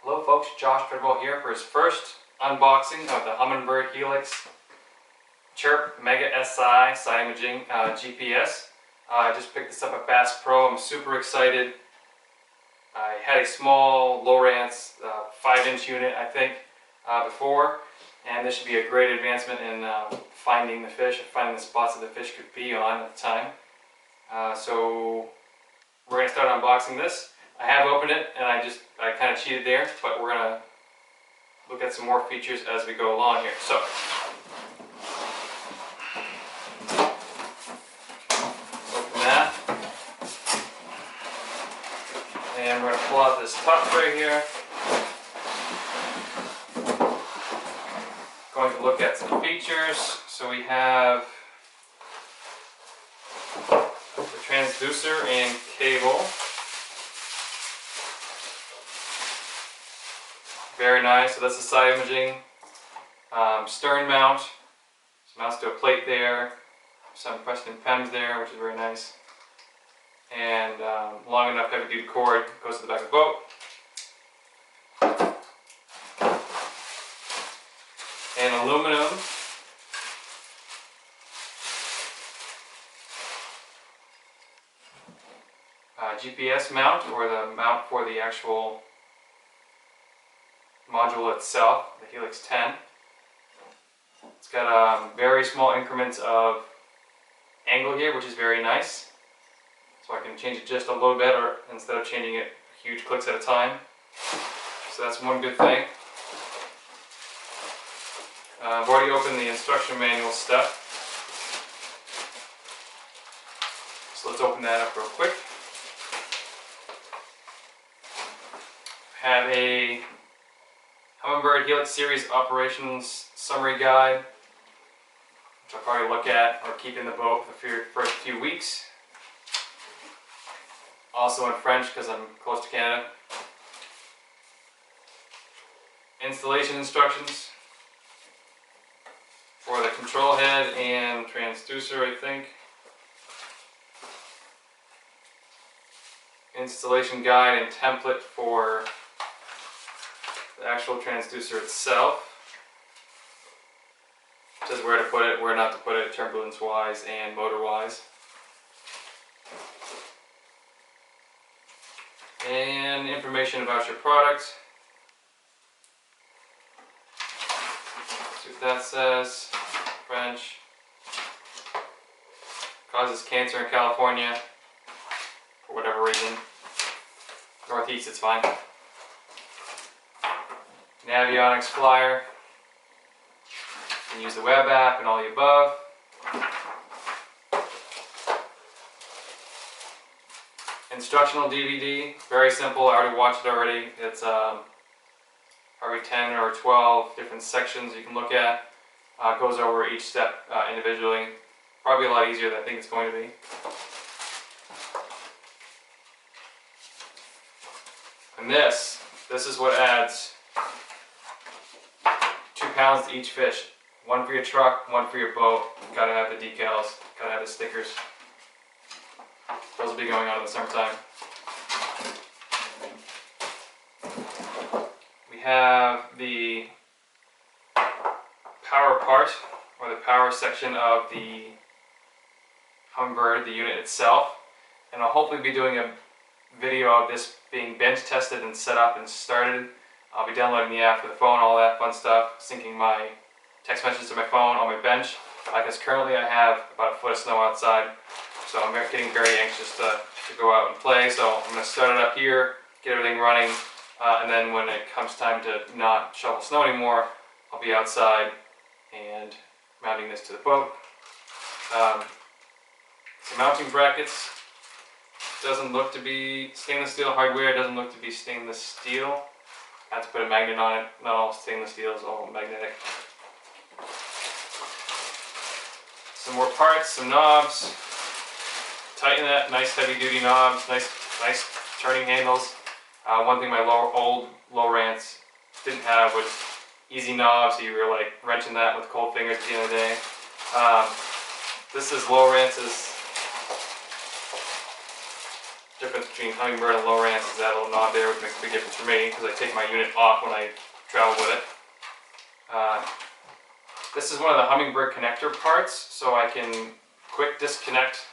Hello folks, Josh here for his first unboxing of the Humminbird Helix Chirp Mega SI side imaging GPS. I just picked this up at Bass Pro. I'm super excited. I had a small Lowrance 5-inch unit I think before, and this should be a great advancement in finding the fish, or finding the spots that the fish could be on at the time. So we're going to start unboxing this. I have opened it and I kind of cheated there, but we're going to look at some more features as we go along here. So, open that. And we're going to pull out this top tray here. Going to look at some features. So we have the transducer and cable. Very nice. So that's the side imaging. Stern mount. So mounts to a plate there. Some Preston pens there, which is very nice. And long enough heavy duty cord goes to the back of the boat. And aluminum. GPS mount, or the mount for the actual module itself, the Helix 10. It's got very small increments of angle here, which is very nice. So I can change it just a little bit, or instead of changing it huge clicks at a time. So that's one good thing. I've already opened the instruction manual stuff. So let's open that up real quick. Have a Humminbird Helix Series Operations Summary Guide, which I'll probably look at or keep in the boat for the first few weeks. Also in French because I'm close to Canada. Installation instructions for the control head and transducer, I think. Installation guide and template for the actual transducer itself. It says where to put it, where not to put it, turbulence wise and motor wise. And information about your product. See what that says. French. Causes cancer in California for whatever reason. Northeast, it's fine. Navionics flyer. You can use the web app and all the above. Instructional DVD, very simple. I already watched it already. It's probably 10 or 12 different sections you can look at. It goes over each step individually. Probably a lot easier than I think it's going to be. And this is what adds 2 pounds to each fish. One for your truck, one for your boat. You've got to have the decals, got to have the stickers. Those will be going on in the summertime. We have the power part, or the power section of the Humminbird, the unit itself. And I'll hopefully be doing a video of this being bench tested and set up and started. I'll be downloading the app for the phone, all that fun stuff, syncing my text messages to my phone on my bench, because currently I have about a foot of snow outside, so I'm getting very anxious to go out and play. So I'm going to start it up here, get everything running, and then when it comes time to not shovel snow anymore, I'll be outside and mounting this to the boat. Some mounting brackets. Doesn't look to be stainless steel hardware, it doesn't look to be stainless steel. I have to put a magnet on it. Not all stainless steel is all magnetic. Some more parts, some knobs. Tighten that, nice heavy duty knobs, nice turning handles. One thing my old Lowrance didn't have was easy knobs, so you were like wrenching that with cold fingers at the end of the day. This is Lowrance's difference between Humminbird and Lowrance is that little knob there, which makes a big difference for me because I take my unit off when I travel with it. This is one of the Humminbird connector parts, so I can quick disconnect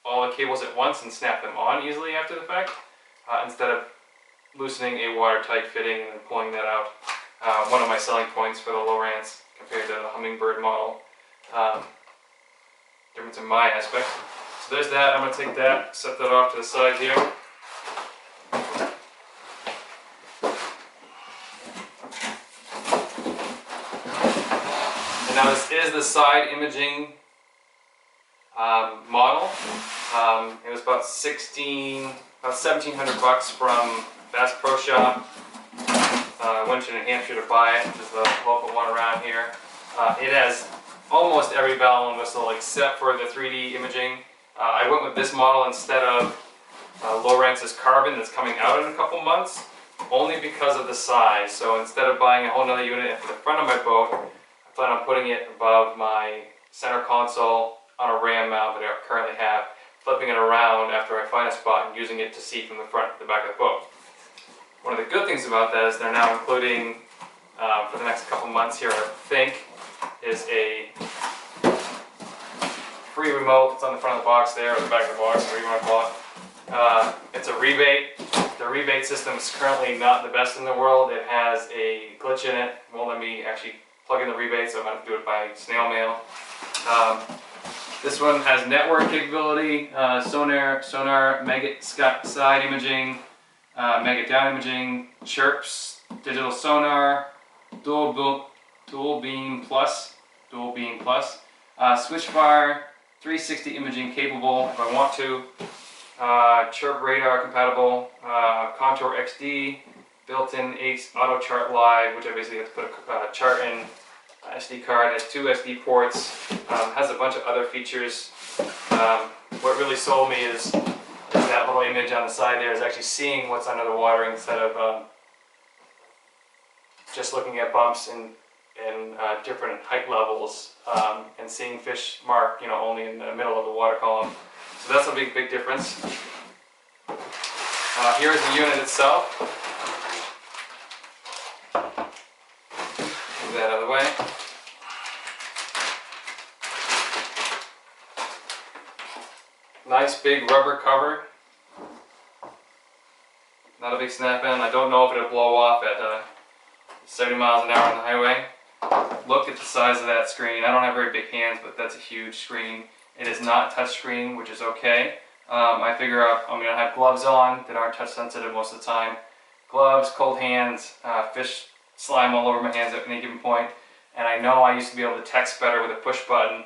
all the cables at once and snap them on easily after the fact, instead of loosening a watertight fitting and then pulling that out. One of my selling points for the Lowrance compared to the Humminbird model. Difference in my aspect. So there's that. I'm going to take that, set that off to the side here. And now this is the side imaging model. It was about $1,700 from Bass Pro Shop. I went to New Hampshire to buy it, which is the local one around here. It has almost every bell and whistle except for the 3D imaging. I went with this model instead of Lowrance's Carbon that's coming out in a couple months, only because of the size. So instead of buying a whole nother unit for the front of my boat, I plan on putting it above my center console on a ram mount that I currently have, flipping it around after I find a spot and using it to see from the front to the back of the boat. One of the good things about that is they're now including, for the next couple months here, I think, is a free remote. It's on the front of the box there, or the back of the box, whatever you want to call it. It's a rebate. The rebate system is currently not the best in the world. It has a glitch in it. It won't let me actually plug in the rebate, so I'm going to have to do it by snail mail. This one has network capability, sonar, Mega side imaging, Mega down imaging, Chirp's digital sonar, dual beam plus, switchfire, 360 imaging capable if I want to, Chirp radar compatible, Contour XD, built-in Ace Auto Chart Live, which I basically have to put a chart in, SD card, has 2 SD ports, has a bunch of other features. What really sold me is that little image on the side there is actually seeing what's under the water instead of just looking at bumps in different height levels and seeing fish marked, only in the middle of the water column. So that's a big difference. Here is the unit itself. Move that out of the way. Nice big rubber cover. Not a big snap in. I don't know if it'll blow off at 70 miles an hour on the highway. Look at the size of that screen. I don't have very big hands, but that's a huge screen. It is not touch screen, which is okay. I figure I'm going to have gloves on that aren't touch sensitive most of the time. Gloves, cold hands, fish slime all over my hands at any given point. And I know I used to be able to text better with a push button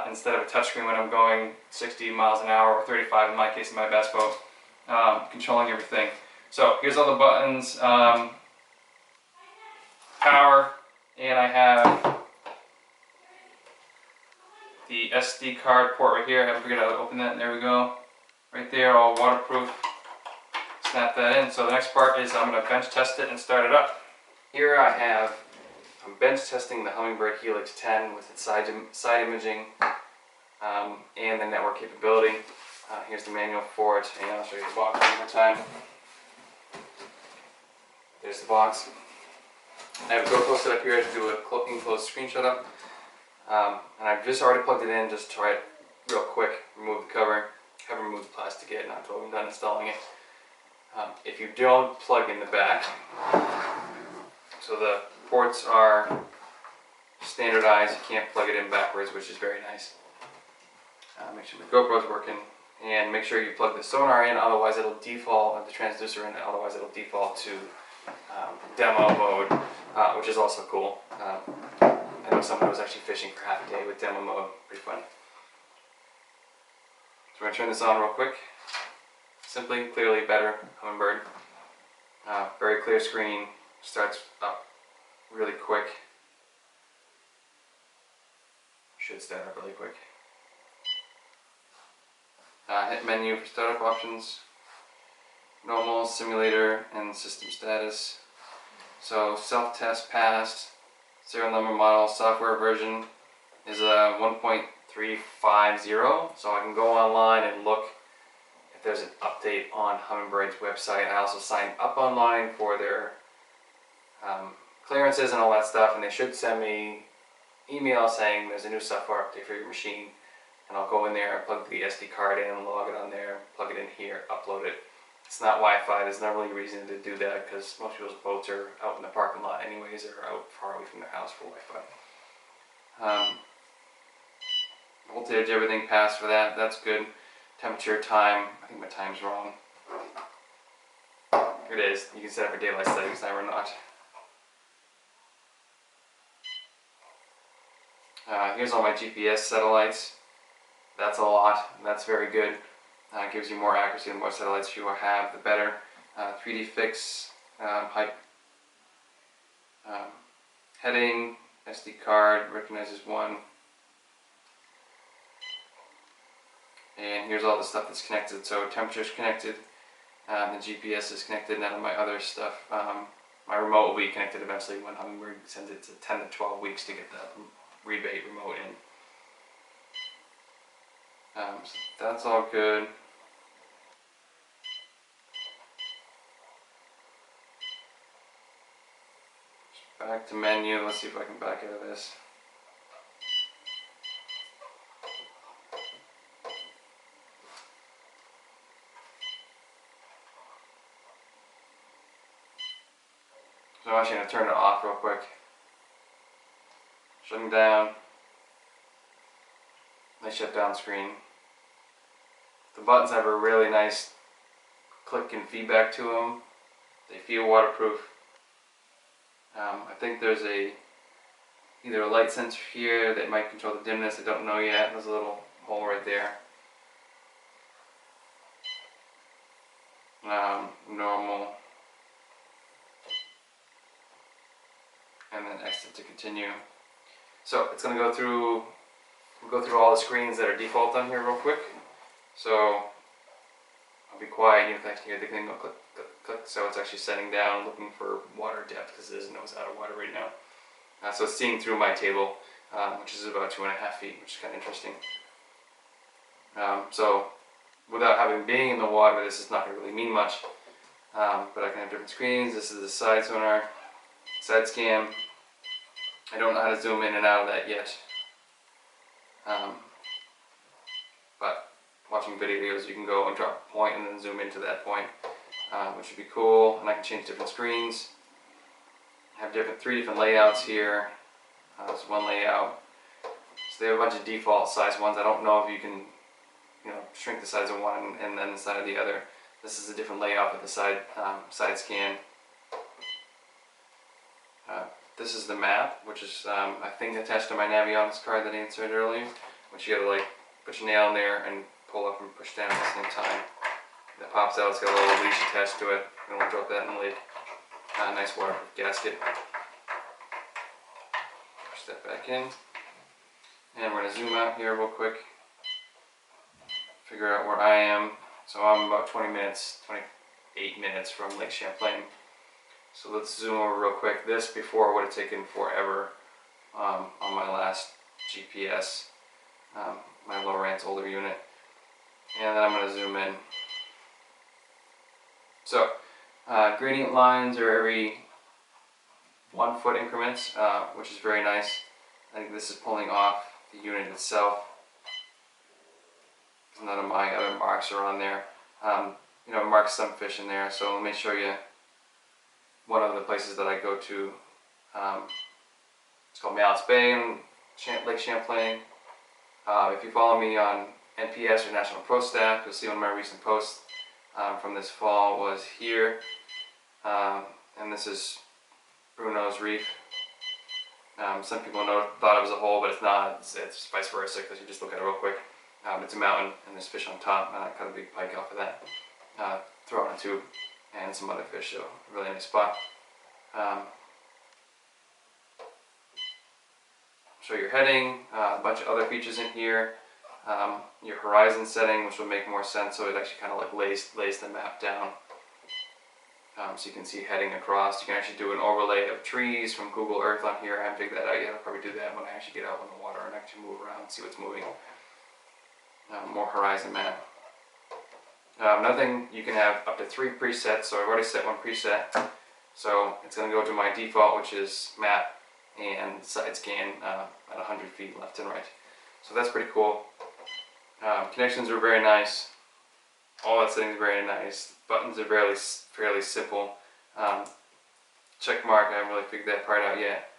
instead of a touch screen when I'm going 60 miles an hour or 35 in my case in my bass boat, controlling everything. So here's all the buttons, power, and I have the SD card port right here. I haven't figured out how to open that, and there we go. Right there, all waterproof. Snap that in. So the next part is I'm going to bench test it and start it up. Here I'm bench testing the Humminbird Helix 10 with its side imaging and the network capability. Here's the manual for it, and I'll show you the box one more time. There's the box. I have a GoPro set up here to do a enclosed screenshot up. And I've just already plugged it in, just try it real quick, remove the cover, have removed the plastic yet, not until I'm done installing it. If you don't plug in the back, so the ports are standardized, you can't plug it in backwards, which is very nice. Make sure the GoPro is working, and make sure you plug the sonar in, otherwise it'll default, the transducer in, otherwise it'll default to demo mode, which is also cool. I know someone was actually fishing for half a day with demo mode. Pretty funny. So we're going to turn this on real quick. Simply, clearly better Humminbird. Very clear screen. Starts up really quick. Should start up really quick. Hit menu for startup options. Normal, simulator, and system status. So self-test passed. Serial number model software version is 1.350, so I can go online and look if there's an update on Hummingbird's website. I also signed up online for their clearances and all that stuff, and they should send me email saying there's a new software update for your machine, and I'll go in there and plug the SD card in, log it on there, plug it in here, upload it. It's not Wi-Fi. There's not really a reason to do that because most people's boats are out in the parking lot anyways, or out far away from their house for Wi-Fi. Voltage, everything passed for that. That's good. Temperature, time. I think my time's wrong. Here it is. You can set up for daylight savings time or not. Here's all my GPS satellites. That's a lot. That's very good. Gives you more accuracy. The more satellites you have, the better. 3D fix, height, heading, SD card, recognizes one. And here's all the stuff that's connected. So temperature's connected, the GPS is connected, none of my other stuff. My remote will be connected eventually when Hummingbird sends it to 10 to 12 weeks to get the rebate remote in. So that's all good. Back to menu, let's see if I can back out of this. So I'm actually going to turn it off real quick. Shutting down. Nice shutdown screen. The buttons have a really nice click and feedback to them. They feel waterproof. I think there's either a light sensor here that might control the dimness. I don't know yet. There's a little hole right there. Normal. And then exit to continue. So it's going to go through. We'll go through all the screens that are default on here real quick. So I'll be quiet. You can hear the thing go click, click, click. So it's actually setting down, looking for water depth because it doesn't know it's out of water right now. So it's seeing through my table, which is about 2.5 feet, which is kind of interesting. So without having being in the water, this is not going to really mean much. But I can have different screens. This is the side sonar, side scan. I don't know how to zoom in and out of that yet. But watching videos, you can go and drop a point and then zoom into that point, which would be cool. And I can change different screens. I have three different layouts here. There's one layout. So they have a bunch of default size ones. I don't know if you can, shrink the size of one and then the side of the other. This is a different layout for the side scan. This is the map, which is I think attached to my Navionics card that I inserted earlier, which you gotta put your nail in there and pull up and push down at the same time. That pops out. It's got a little leash attached to it. And we'll drop that in the lid. Nice waterproof gasket. Push that back in, and we're gonna zoom out here real quick. Figure out where I am. So I'm about 28 minutes from Lake Champlain. So let's zoom over real quick. This before would have taken forever on my last GPS, my Lowrance older unit. And then I'm going to zoom in. So gradient lines are every 1 foot increments, which is very nice. I think this is pulling off the unit itself. None of my other marks are on there. Mark some fish in there. So let me show you one of the places that I go to. It's called Malice Bay in Lake Champlain. If you follow me on NPS or National ProStaff, you'll see one of my recent posts from this fall was here. And this is Bruno's Reef. Some people thought it was a hole, but it's not. It's vice versa because you just look at it real quick. It's a mountain and there's fish on top, and I cut a big pike off of that. Throw it in a tube and some other fish, so a really nice spot. Show your heading, a bunch of other features in here. Your horizon setting, which will make more sense, so it actually kind of lays the map down. So you can see heading across. You can actually do an overlay of trees from Google Earth on here. I haven't figured that out yet. I'll probably do that when I actually get out in the water and actually move around and see what's moving. More horizon map. Another thing, you can have up to 3 presets, so I've already set one preset. So it's going to go to my default, which is map and side scan at 100 feet left and right. So that's pretty cool. Connections are very nice. All that settings are very nice. Buttons are fairly simple. Check mark, I haven't really figured that part out yet.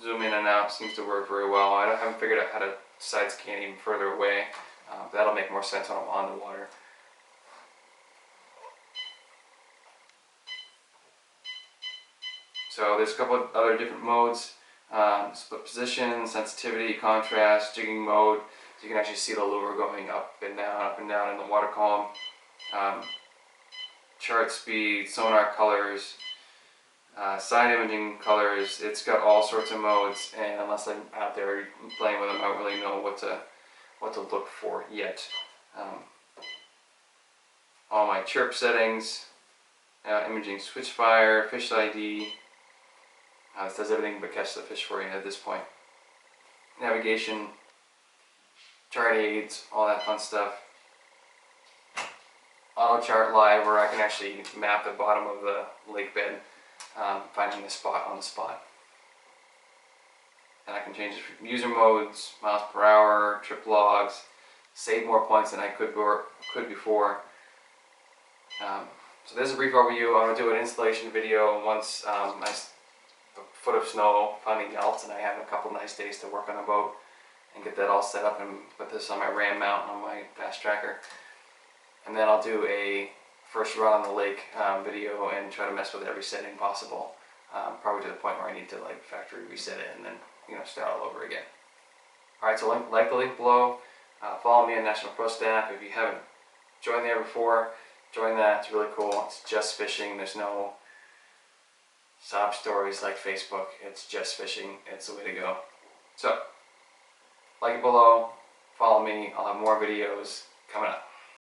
Zoom in and out seems to work very well. I haven't figured out how to side scan even further away. That'll make more sense when I'm on the water. So there's a couple of other different modes. Split position, sensitivity, contrast, jigging mode. So you can actually see the lure going up and down in the water column. Chart speed, sonar colors, side imaging colors. It's got all sorts of modes, and unless I'm out there playing with them, I don't really know what to look for yet. All my chirp settings, imaging switch fire, fish ID. This does everything but catch the fish for you at this point. Navigation, chart aids, all that fun stuff. Auto chart live, where I can actually map the bottom of the lake bed, finding the spot on the spot. And I can change user modes, miles per hour, trip logs, save more points than I could before. So there's a brief overview. I'm going to do an installation video once a foot of snow finally melts and I have a couple nice days to work on the boat and get that all set up and put this on my RAM mount on my fast tracker. And then I'll do a first run on the lake video and try to mess with every setting possible. Probably to the point where I need to like factory reset it and then start all over again. Alright, so like the link below. Follow me on National ProStaff. If you haven't joined there before, join that. It's really cool. It's just fishing. There's no sob stories like Facebook. It's just fishing. It's the way to go. So, like it below. Follow me. I'll have more videos coming up.